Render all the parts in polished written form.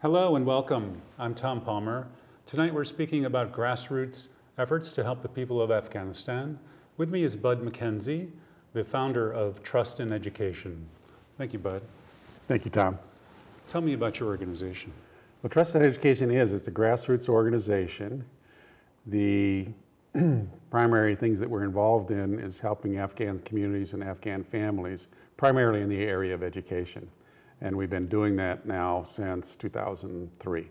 Hello and welcome. I'm Tom Palmer. Tonight we're speaking about grassroots efforts to help the people of Afghanistan. With me is Bud MacKenzie, the founder of Trust in Education. Thank you, Bud. Thank you, Tom. Tell me about your organization. What Trust in Education is, it's a grassroots organization. The primary things that we're involved in is helping Afghan communities and Afghan families, primarily in the area of education. And we've been doing that now since 2003.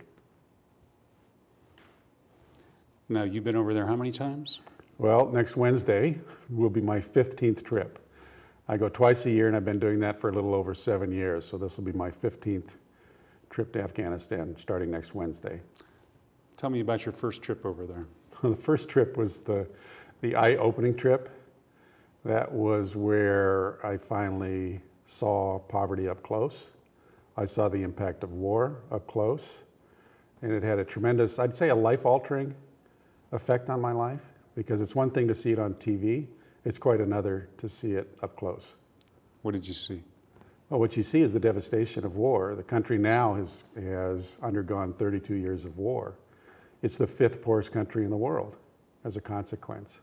Now, you've been over there how many times? Well, next Wednesday will be my 15th trip. I go twice a year, and I've been doing that for a little over 7 years. So this will be my 15th trip to Afghanistan, starting next Wednesday. Tell me about your first trip over there. The first trip was the eye-opening trip. That was where I finally saw poverty up close. I saw the impact of war up close. And it had a tremendous, I'd say a life-altering effect on my life, because it's one thing to see it on TV. It's quite another to see it up close. What did you see? Well, what you see is the devastation of war. The country now has undergone 32 years of war. It's the 5th poorest country in the world as a consequence.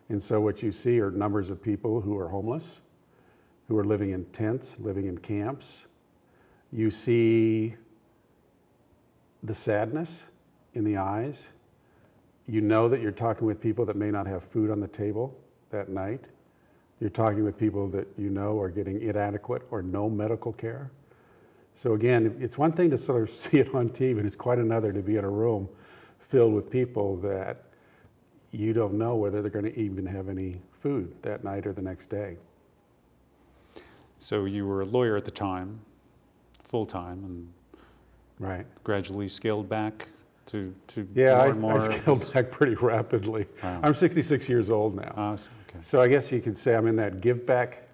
And so what you see are numbers of people who are homeless, who are living in tents, living in camps. You see the sadness in the eyes. You know that you're talking with people that may not have food on the table that night. You're talking with people that you know are getting inadequate or no medical care. So again, it's one thing to sort of see it on TV, and it's quite another to be in a room filled with people that you don't know whether they're going to even have any food that night or the next day. So you were a lawyer at the time, full-time, and right, gradually scaled back to yeah, more and more. I scaled back pretty rapidly. Wow. I'm 66 years old now. Okay. So I guess you could say I'm in that give back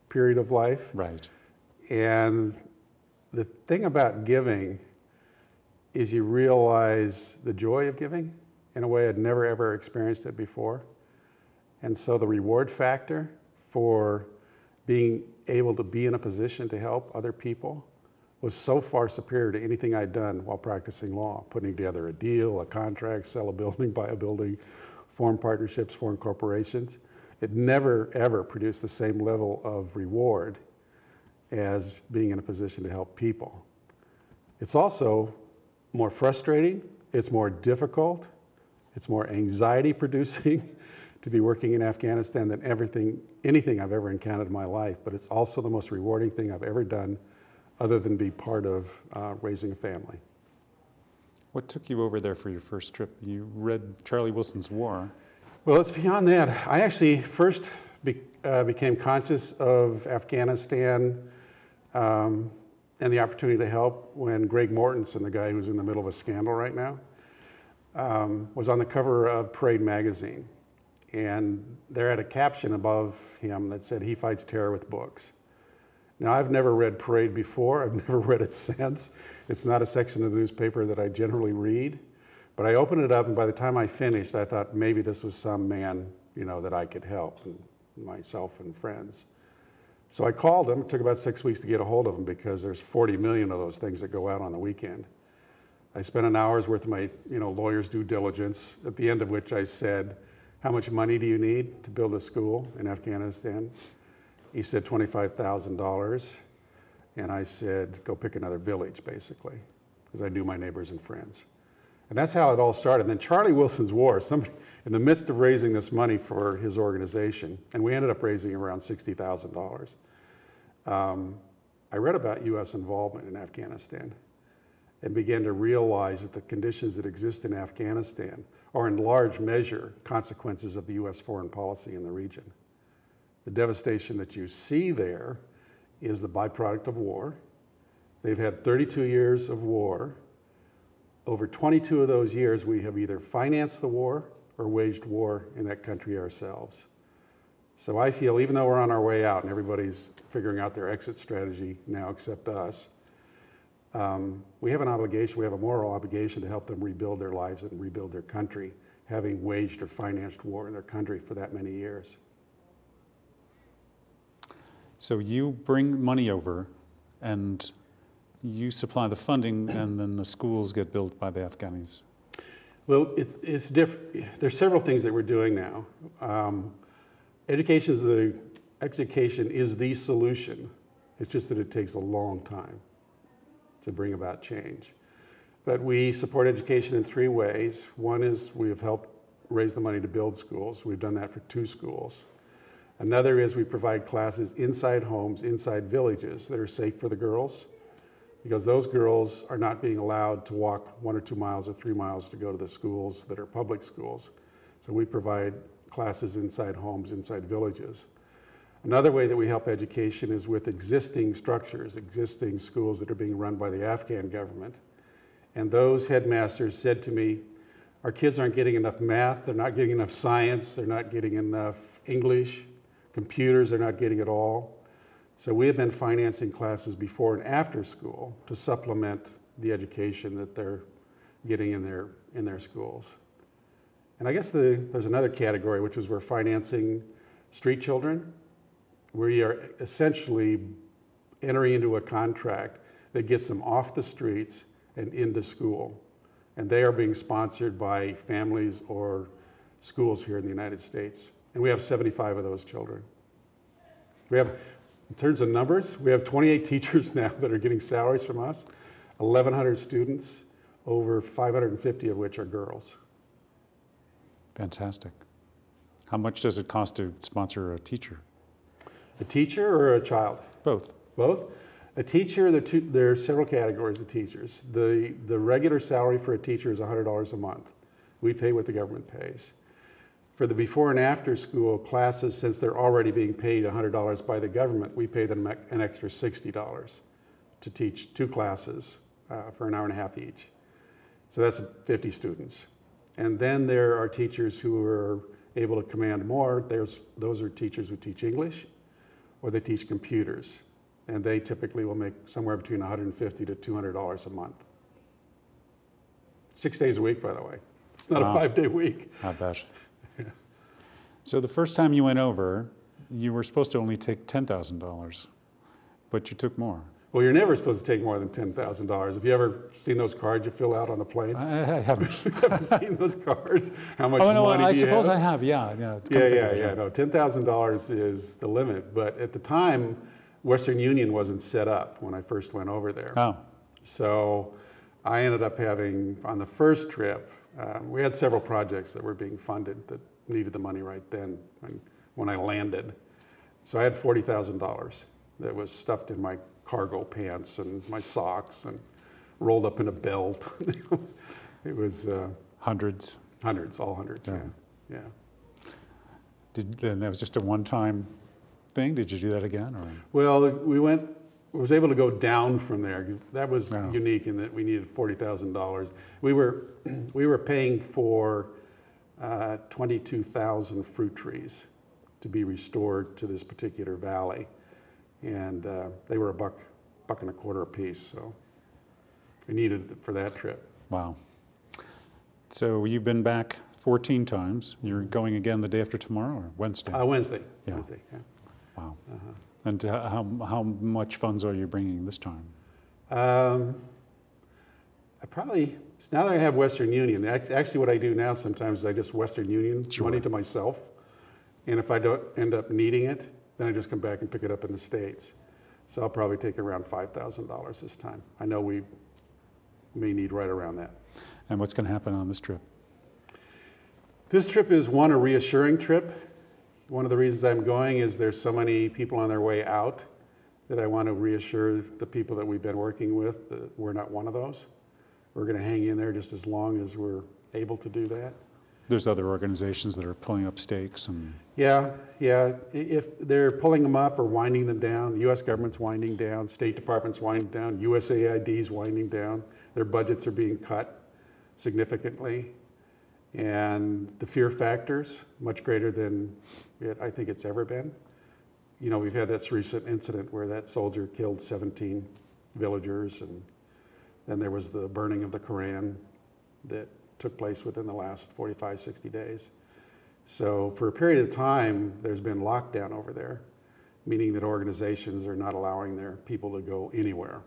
period of life. Right. And the thing about giving is you realize the joy of giving in a way I'd never ever experienced it before. And so the reward factor for being able to be in a position to help other people was so far superior to anything I'd done while practicing law, putting together a deal, a contract, sell a building, buy a building, form partnerships, form corporations. It never ever produced the same level of reward as being in a position to help people. It's also more frustrating, it's more difficult, it's more anxiety producing to be working in Afghanistan than anything I've ever encountered in my life, but it's also the most rewarding thing I've ever done other than be part of raising a family. What took you over there for your first trip? You read Charlie Wilson's War. Well, it's beyond that. I actually first became conscious of Afghanistan and the opportunity to help when Greg Mortensen, the guy who's in the middle of a scandal right now, was on the cover of Parade magazine. And there had a caption above him that said, "He fights terror with books." Now, I've never read Parade before. I've never read it since. It's not a section of the newspaper that I generally read. But I opened it up, and by the time I finished, I thought maybe this was some man, that I could help, and myself and friends. So I called him. It took about 6 weeks to get a hold of him because there's 40 million of those things that go out on the weekend. I spent an hour's worth of my, lawyer's due diligence, at the end of which I said, "How much money do you need to build a school in Afghanistan?" He said $25,000. And I said, "Go pick another village," basically, because I knew my neighbors and friends. And that's how it all started. And then Charlie Wilson's War, somebody in the midst of raising this money for his organization, and we ended up raising around $60,000. I read about U.S. involvement in Afghanistan and began to realize that the conditions that exist in Afghanistan are in large measure consequences of the U.S. foreign policy in the region. The devastation that you see there is the byproduct of war. They've had 32 years of war. Over 22 of those years, we have either financed the war or waged war in that country ourselves. So I feel, even though we're on our way out and everybody's figuring out their exit strategy now except us, we have an obligation, we have a moral obligation to help them rebuild their lives and rebuild their country, having waged or financed war in their country for that many years. So you bring money over, and you supply the funding and then the schools get built by the Afghanis. Well, it's different. There's several things that we're doing now. Education is the solution. It's just that it takes a long time to bring about change. But we support education in 3 ways. One is we have helped raise the money to build schools. We've done that for 2 schools. Another is we provide classes inside homes, inside villages that are safe for the girls, because those girls are not being allowed to walk 1 or 2 miles or 3 miles to go to the schools that are public schools. So we provide classes inside homes, inside villages. Another way that we help education is with existing structures, existing schools that are being run by the Afghan government. And those headmasters said to me, our kids aren't getting enough math, they're not getting enough science, they're not getting enough English, computers, they're not getting it all. So we have been financing classes before and after school to supplement the education that they're getting in their schools. And I guess there's another category, which is we're financing street children. We are essentially entering into a contract that gets them off the streets and into school. And they are being sponsored by families or schools here in the United States. And we have 75 of those children. We have, in terms of numbers, we have 28 teachers now that are getting salaries from us, 1,100 students, over 550 of which are girls. Fantastic. How much does it cost to sponsor a teacher? A teacher or a child? Both. Both? A teacher, there are several categories of teachers. The regular salary for a teacher is $100 a month. We pay what the government pays. For the before and after school classes, since they're already being paid $100 by the government, we pay them an extra $60 to teach 2 classes for an hour and a half each. So that's 50 students. And then there are teachers who are able to command more. Those are teachers who teach English or they teach computers. And they typically will make somewhere between $150 to $200 a month. 6 days a week, by the way. It's not a 5-day week. I bet. Yeah. So the first time you went over, you were supposed to only take $10,000, but you took more. Well, you're never supposed to take more than $10,000. Have you ever seen those cards you fill out on the plane? I haven't. You haven't seen those cards? How much money do you have? I suppose I have, yeah. No, $10,000 is the limit. But at the time, Western Union wasn't set up when I first went over there. Oh. So I ended up having, on the first trip, we had several projects that were being funded that needed the money right then when I landed. So I had $40,000 that was stuffed in my cargo pants and my socks and rolled up in a belt. It was hundreds. Hundreds, all hundreds, yeah. And that was just a one-time thing? Did you do that again? Or? Well, was able to go down from there. That was unique in that we needed $40,000. We were paying for 22,000 fruit trees to be restored to this particular valley. And they were $1.25 a piece, so we needed it for that trip. Wow. So you've been back 14 times. You're going again the day after tomorrow or Wednesday? Wednesday. Yeah. Wednesday, yeah. Wow. And how much funds are you bringing this time? I probably, now that I have Western Union, actually what I do now sometimes is I just Western Union money to myself. And if I don't end up needing it, then I just come back and pick it up in the States. So I'll probably take around $5,000 this time. I know we may need right around that. And what's going to happen on this trip? This trip is, a reassuring trip. One of the reasons I'm going is there's so many people on their way out that I want to reassure the people that we've been working with that we're not one of those. We're going to hang in there just as long as we're able to do that. There's other organizations that are pulling up stakes and... Yeah. If they're pulling them up or winding them down, the U.S. government's winding down, State Department's winding down, USAID's winding down. Their budgets are being cut significantly. And the fear factor's much greater than I think it's ever been. You know, we've had this recent incident where that soldier killed 17 villagers, and then there was the burning of the Koran that took place within the last 45, 60 days. So for a period of time, there's been lockdown over there, meaning that organizations are not allowing their people to go anywhere.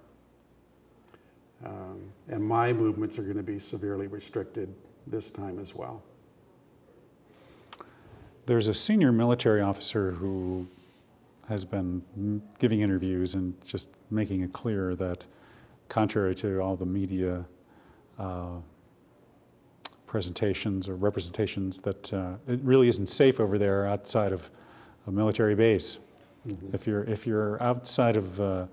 And my movements are going to be severely restricted this time as well. There's a senior military officer who has been giving interviews and just making it clear that, contrary to all the media presentations or representations, that it really isn't safe over there outside of a military base. Mm-hmm. If you're outside of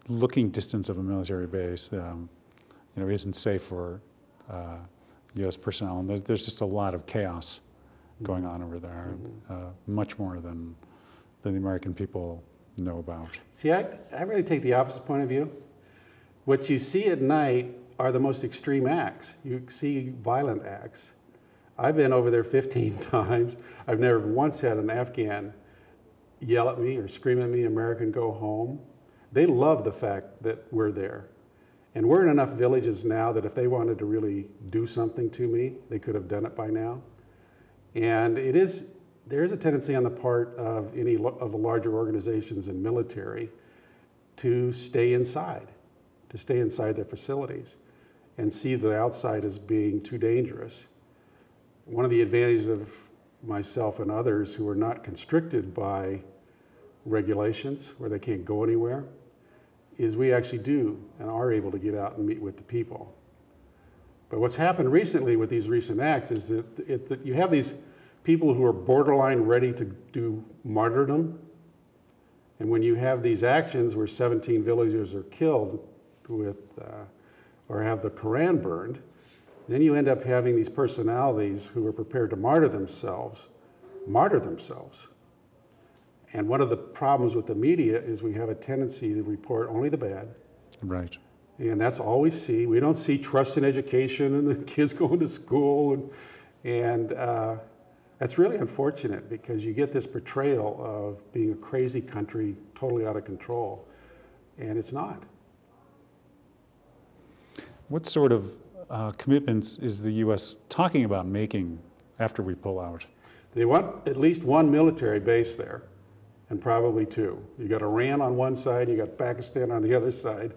looking distance of a military base, it isn't safe for U.S. personnel, and there's just a lot of chaos going on over there, much more than the American people know about. See, I really take the opposite point of view. What you see at night are the most extreme acts. You see violent acts. I've been over there 15 times. I've never once had an Afghan yell at me or scream at me, "American, go home." They love the fact that we're there. And we're in enough villages now that if they wanted to really do something to me, they could have done it by now. And there is a tendency on the part of any of the larger organizations and military to stay inside their facilities and see the outside as being too dangerous. One of the advantages of myself and others who are not constricted by regulations where they can't go anywhere is we actually do and are able to get out and meet with the people. But what's happened recently with these recent acts is that you have these people who are borderline ready to do martyrdom. And when you have these actions where 17 villagers are killed or have the Quran burned, then you end up having these personalities who are prepared to martyr themselves. And one of the problems with the media is we have a tendency to report only the bad. Right. And that's all we see. We don't see trust in education and the kids going to school. And that's really unfortunate because you get this portrayal of being a crazy country, totally out of control. And it's not. What sort of commitments is the U.S. talking about making after we pull out? They want at least one military base there. And probably two. You got Iran on one side, you got Pakistan on the other side.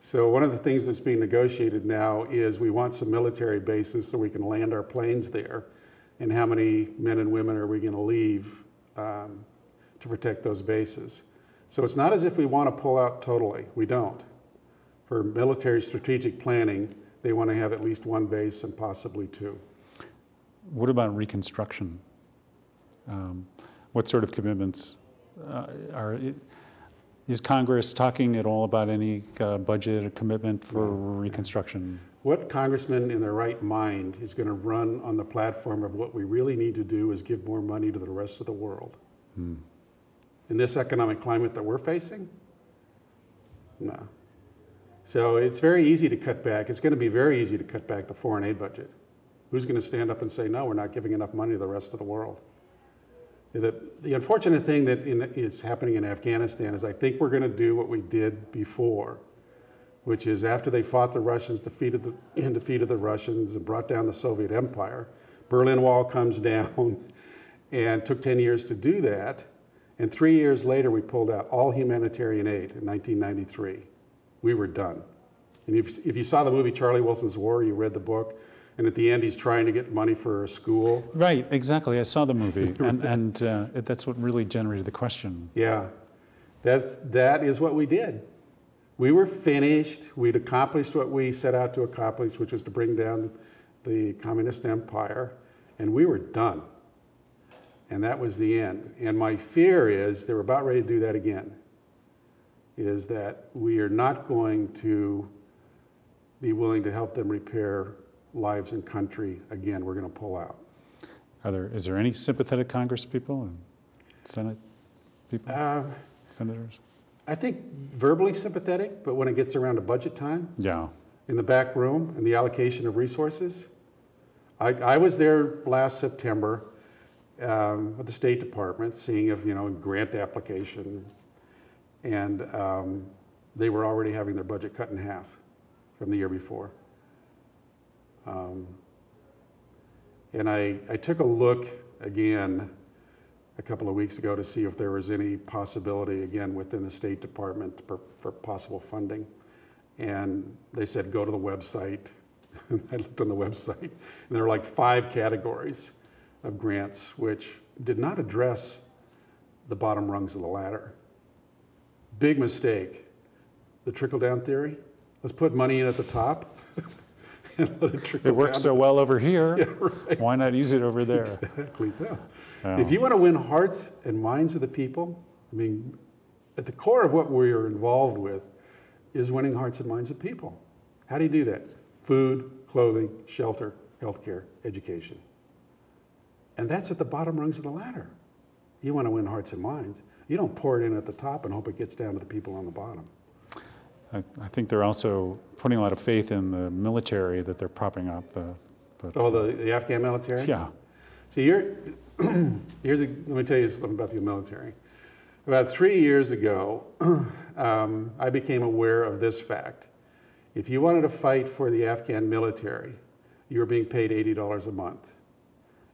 So one of the things that's being negotiated now is we want some military bases so we can land our planes there. And how many men and women are we going to leave to protect those bases? So it's not as if we want to pull out totally. We don't. For military strategic planning, they want to have at least one base and possibly two. What about Reconstruction? What sort of commitments is Congress talking at all about any budget or commitment for Reconstruction? What congressman in their right mind is going to run on the platform of what we really need to do is give more money to the rest of the world? In this economic climate that we're facing? No. So it's very easy to cut back. It's going to be very easy to cut back the foreign aid budget. Who's going to stand up and say, no, we're not giving enough money to the rest of the world? The unfortunate thing that is happening in Afghanistan is I think we're going to do what we did before, which is after they fought the Russians, defeated the Russians and brought down the Soviet Empire, Berlin Wall comes down and took 10 years to do that. And 3 years later, we pulled out all humanitarian aid in 1993. We were done. And if you saw the movie Charlie Wilson's War, you read the book, and at the end, he's trying to get money for a school. Right, exactly. I saw the movie, and that's what really generated the question. Yeah, that is what we did. We were finished. We'd accomplished what we set out to accomplish, which was to bring down the communist empire, and we were done. And that was the end. And my fear is they're about ready to do that again, is that we are not going to be willing to help them repair lives and country again. We're going to pull out. Is there any sympathetic Congress people and Senate people, senators? I think verbally sympathetic, but when it gets around to budget time, yeah, in the back room and the allocation of resources. I was there last September at the State Department, seeing if grant application, and they were already having their budget cut in half from the year before. And I took a look again a couple of weeks ago to see if there was any possibility again within the State Department for possible funding. And they said, go to the website. I looked on the website, and there were like 5 categories of grants which did not address the bottom rungs of the ladder. Big mistake. The trickle-down theory. Let's put money in at the top and let it trickle down. It works so well over here. Yeah, right. Why not use it over there? Exactly. Yeah. Oh. If you want to win hearts and minds of the people, I mean, at the core of what we are involved with is winning hearts and minds of people. How do you do that? Food, clothing, shelter, healthcare, education. And that's at the bottom rungs of the ladder. You want to win hearts and minds. You don't pour it in at the top and hope it gets down to the people on the bottom. I think they're also putting a lot of faith in the military that they're propping up. The Afghan military? Yeah. See, let me tell you something about the military. About 3 years ago, I became aware of this fact. If you wanted to fight for the Afghan military, you were being paid $80 a month.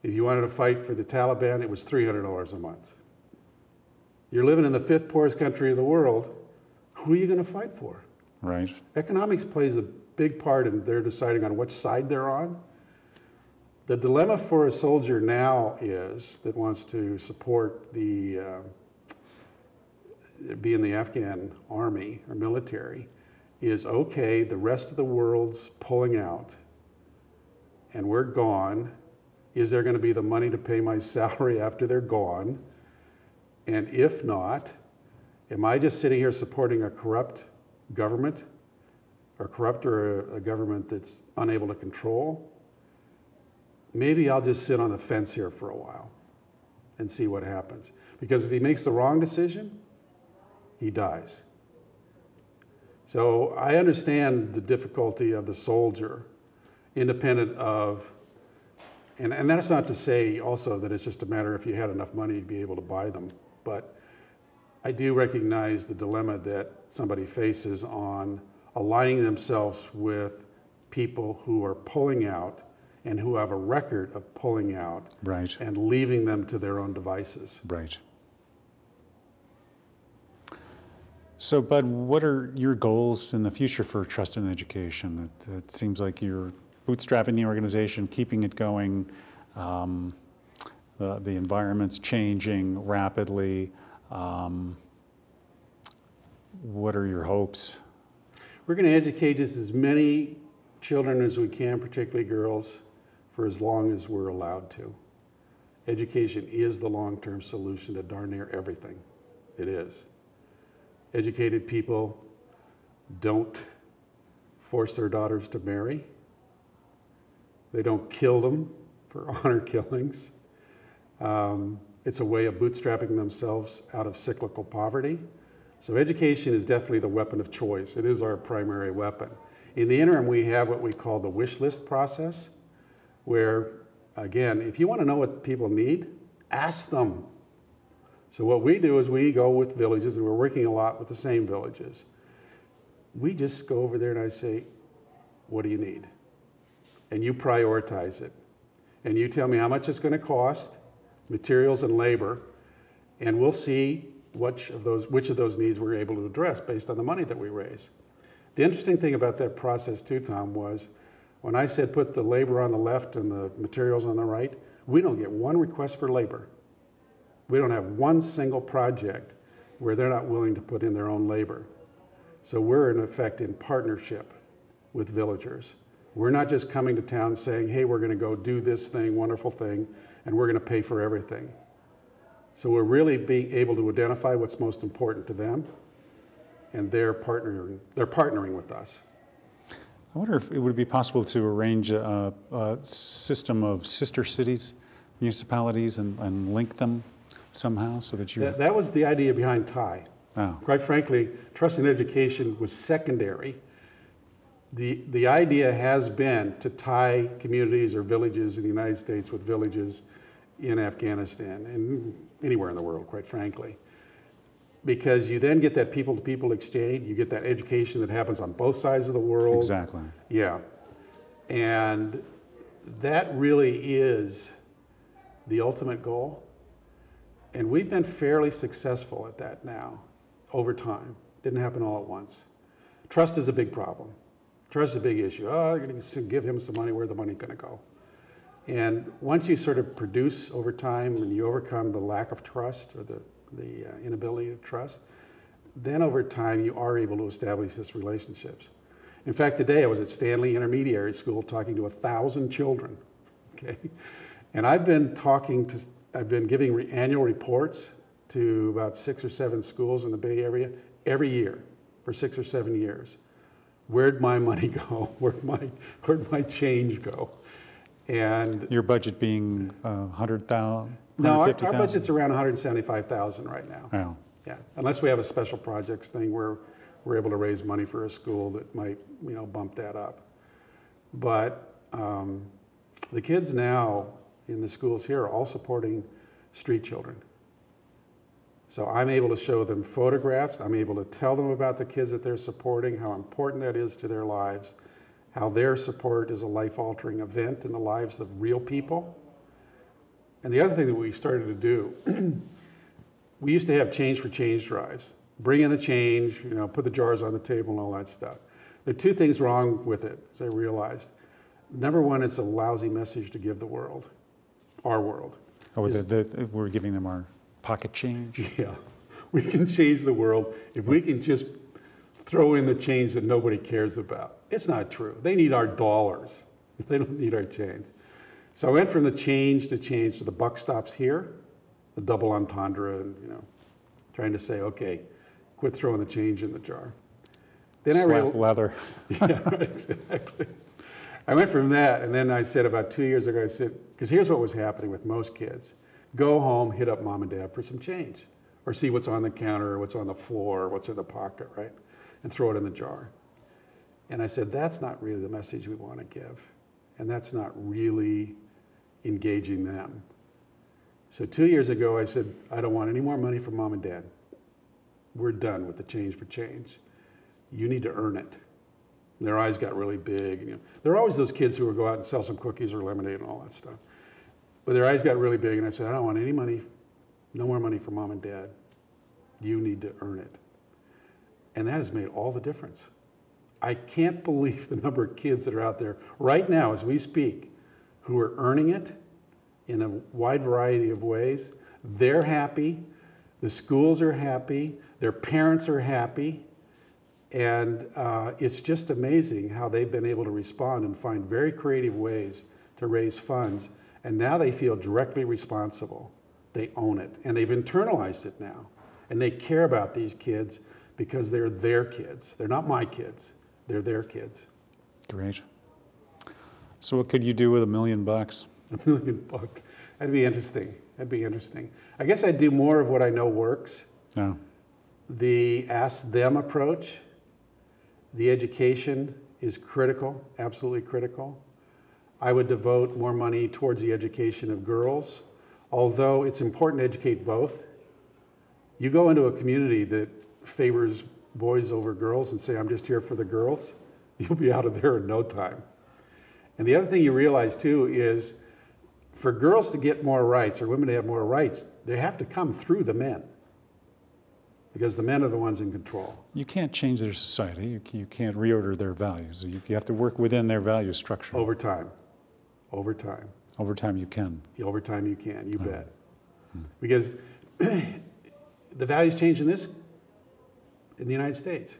If you wanted to fight for the Taliban, it was $300 a month. You're living in the 5th poorest country of the world. Who are you going to fight for? Right. Economics plays a big part in their deciding on which side they're on. The dilemma for a soldier now is that wants to support be in the Afghan army or military is, okay, the rest of the world's pulling out and we're gone. Is there going to be the money to pay my salary after they're gone? And if not, am I just sitting here supporting a corrupt government or a government that's unable to control? Maybe I'll just sit on the fence here for a while and see what happens. Because if he makes the wrong decision, he dies. So I understand the difficulty of the soldier, independent of, and that's not to say also that it's just a matter if you had enough money to be able to buy them, but I do recognize the dilemma that somebody faces on aligning themselves with people who are pulling out and who have a record of pulling out, right, and leaving them to their own devices. Right. So, Bud, what are your goals in the future for Trust in Education? It seems like you're bootstrapping the organization, keeping it going. The environment's changing rapidly. What are your hopes? We're going to educate just as many children as we can, particularly girls, for as long as we're allowed to. Education is the long-term solution to darn near everything. It is. Educated people don't force their daughters to marry. They don't kill them for honor killings. It's a way of bootstrapping themselves out of cyclical poverty. So education is definitely the weapon of choice. It is our primary weapon. In the interim, we have what we call the wish list process, where, again, if you want to know what people need, ask them. So what we do is we go with villages, and we're working a lot with the same villages. We just go over there and I say, what do you need? And you prioritize it. And you tell me how much it's going to cost, materials and labor, and we'll see which of those needs we're able to address based on the money that we raise. The interesting thing about that process too, Tom, was when I said put the labor on the left and the materials on the right, we don't get one request for labor. We don't have one single project where they're not willing to put in their own labor. So we're in effect in partnership with villagers. We're not just coming to town saying, hey, we're going to go do this thing, wonderful thing, and we're going to pay for everything. So we're really being able to identify what's most important to them, and they're partnering with us. I wonder if it would be possible to arrange a system of sister cities, municipalities, and link them somehow so that you... That was the idea behind TIE. Oh. Quite frankly, Trust in Education was secondary. The idea has been to tie communities or villages in the United States with villages in Afghanistan and anywhere in the world, quite frankly. Because you then get that people-to-people exchange, you get that education that happens on both sides of the world. Exactly. Yeah. And that really is the ultimate goal. And we've been fairly successful at that now, over time. Didn't happen all at once. Trust is a big problem. Trust is a big issue. Oh, you're going to give him some money, where's the money going to go? And once you sort of produce over time and you overcome the lack of trust or the inability to trust, then over time you are able to establish these relationships. In fact, today I was at Stanley Intermediary School talking to 1,000 children, okay? And I've been giving annual reports to about 6 or 7 schools in the Bay Area every year for 6 or 7 years. Where'd my money go? Where'd my change go? And your budget being 100,000? No, our budget's around 175,000 right now. Oh. Yeah, unless we have a special projects thing where we're able to raise money for a school that might, bump that up. But the kids now in the schools here are all supporting street children. So I'm able to show them photographs. I'm able to tell them about the kids that they're supporting, how important that is to their lives, how their support is a life-altering event in the lives of real people. And the other thing that we started to do, we used to have change for change drives. Bring in the change, put the jars on the table and all that stuff. There are 2 things wrong with it, as I realized. Number one, it's a lousy message to give the world, our world. Oh, we're giving them our pocket change? Yeah, we can change the world if we can just throw in the change that nobody cares about. It's not true. They need our dollars. They don't need our change. So I went from the change to the buck stops here, the double entendre, and trying to say, okay, quit throwing the change in the jar. Then Slap leather. Yeah, right, exactly. I went from that, and then I said about 2 years ago, I said, because here's what was happening with most kids. Go home, hit up mom and dad for some change, or see what's on the counter, or what's on the floor, or what's in the pocket, right? And throw it in the jar. And I said, that's not really the message we want to give. And that's not really engaging them. So 2 years ago, I said, I don't want any more money from mom and dad. We're done with the change for change. You need to earn it. And their eyes got really big. There are always those kids who will go out and sell some cookies or lemonade and all that stuff. But their eyes got really big, and I said, I don't want any money, no more money from mom and dad. You need to earn it. And that has made all the difference. I can't believe the number of kids that are out there right now as we speak who are earning it in a wide variety of ways. They're happy, the schools are happy, their parents are happy, and it's just amazing how they've been able to respond and find very creative ways to raise funds. And now they feel directly responsible. They own it, and they've internalized it now. And they care about these kids because they're their kids. They're not my kids, they're their kids. Great. So what could you do with $1 million? $1 million. That'd be interesting. That'd be interesting. I guess I'd do more of what I know works. Oh. The ask them approach. The education is critical, absolutely critical. I would devote more money towards the education of girls, although it's important to educate both. You go into a community that favors boys over girls and say, I'm just here for the girls, you'll be out of there in no time. And the other thing you realize too is for girls to get more rights or women to have more rights, they have to come through the men, because the men are the ones in control. You can't change their society. You can't reorder their values. You have to work within their value structure. Over time. Over time. Over time you can. Over time you can, you bet. Because the values change in the United States.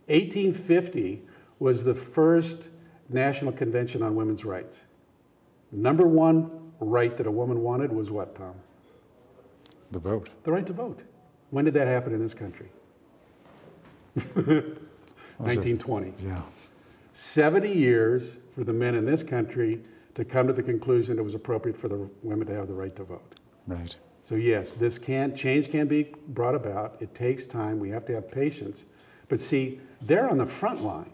1850 was the first National Convention on Women's Rights. Number one right that a woman wanted was what, Tom? The vote. The right to vote. When did that happen in this country? 1920. Yeah. 70 years for the men in this country to come to the conclusion it was appropriate for the women to have the right to vote. Right. So yes, change can be brought about. It takes time. We have to have patience. But see, they're on the front line.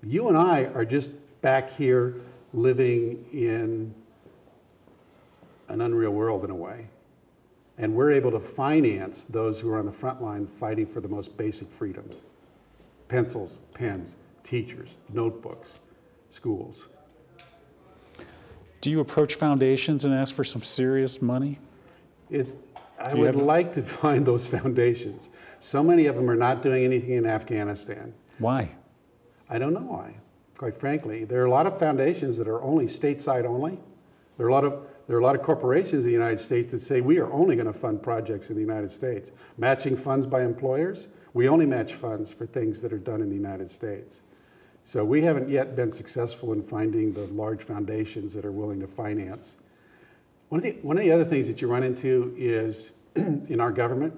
You and I are just back here living in an unreal world in a way. And we're able to finance those who are on the front line fighting for the most basic freedoms. Pencils, pens, teachers, notebooks, schools. Do you approach foundations and ask for some serious money? I would like to find those foundations. So many of them are not doing anything in Afghanistan. Why? I don't know why, quite frankly. There are a lot of foundations that are only stateside only. There are a lot of corporations in the United States that say we are only going to fund projects in the United States. Matching funds by employers, we only match funds for things that are done in the United States. So we haven't yet been successful in finding the large foundations that are willing to finance. One of the other things that you run into is, in our government,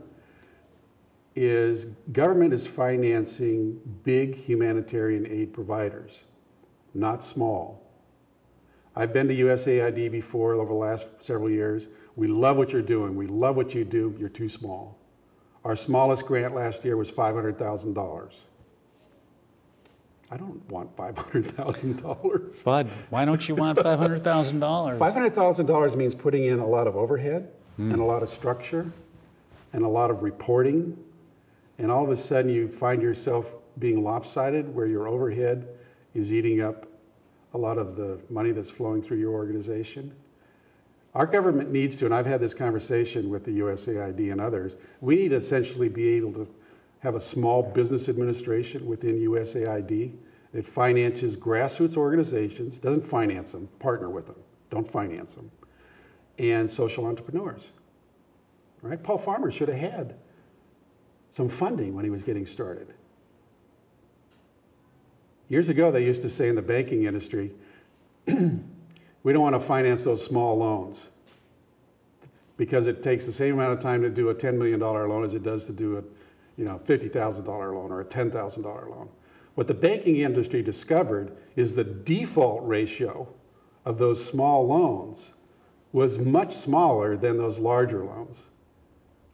is government is financing big humanitarian aid providers, not small. I've been to USAID before over the last several years. We love what you're doing. We love what you do. You're too small. Our smallest grant last year was $500,000. I don't want $500,000. Bud, why don't you want $500,000? $500,000 means putting in a lot of overhead and a lot of structure and a lot of reporting. And all of a sudden you find yourself being lopsided where your overhead is eating up a lot of the money that's flowing through your organization. Our government needs to, and I've had this conversation with the USAID and others, we need to essentially be able to have a small business administration within USAID that finances grassroots organizations, doesn't finance them, partner with them, don't finance them, and social entrepreneurs, right? Paul Farmer should have had some funding when he was getting started. Years ago, they used to say in the banking industry, we don't want to finance those small loans because it takes the same amount of time to do a $10 million loan as it does to do a $50,000 loan or a $10,000 loan. What the banking industry discovered is the default ratio of those small loans was much smaller than those larger loans.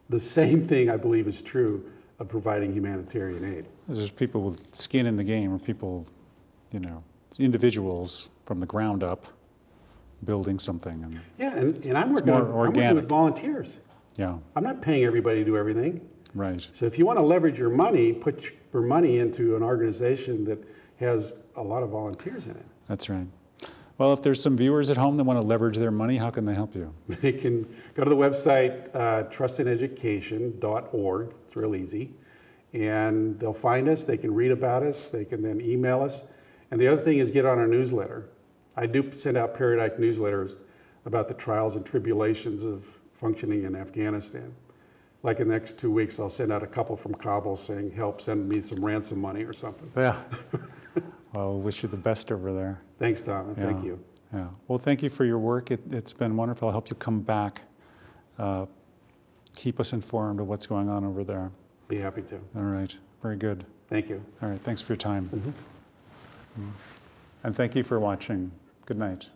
The same thing, I believe, is true of providing humanitarian aid. There's people with skin in the game, or people, individuals from the ground up building something. And yeah, and I'm working with volunteers. Yeah. I'm not paying everybody to do everything. Right. So if you want to leverage your money, put your money into an organization that has a lot of volunteers in it. That's right. Well, if there's some viewers at home that want to leverage their money, how can they help you? They can go to the website, trustandeducation.org. It's real easy. And they'll find us. They can read about us. They can then email us. And the other thing is get on our newsletter. I do send out periodic newsletters about the trials and tribulations of functioning in Afghanistan. Like in the next 2 weeks, I'll send out a couple from Kabul saying, help send me some ransom money or something. Yeah. Well, wish you the best over there. Thanks, Tom, and thank you. Yeah. Well, thank you for your work. It's been wonderful. I hope you come back. Keep us informed of what's going on over there. Be happy to. All right. Very good. Thank you. All right. Thanks for your time. And thank you for watching. Good night.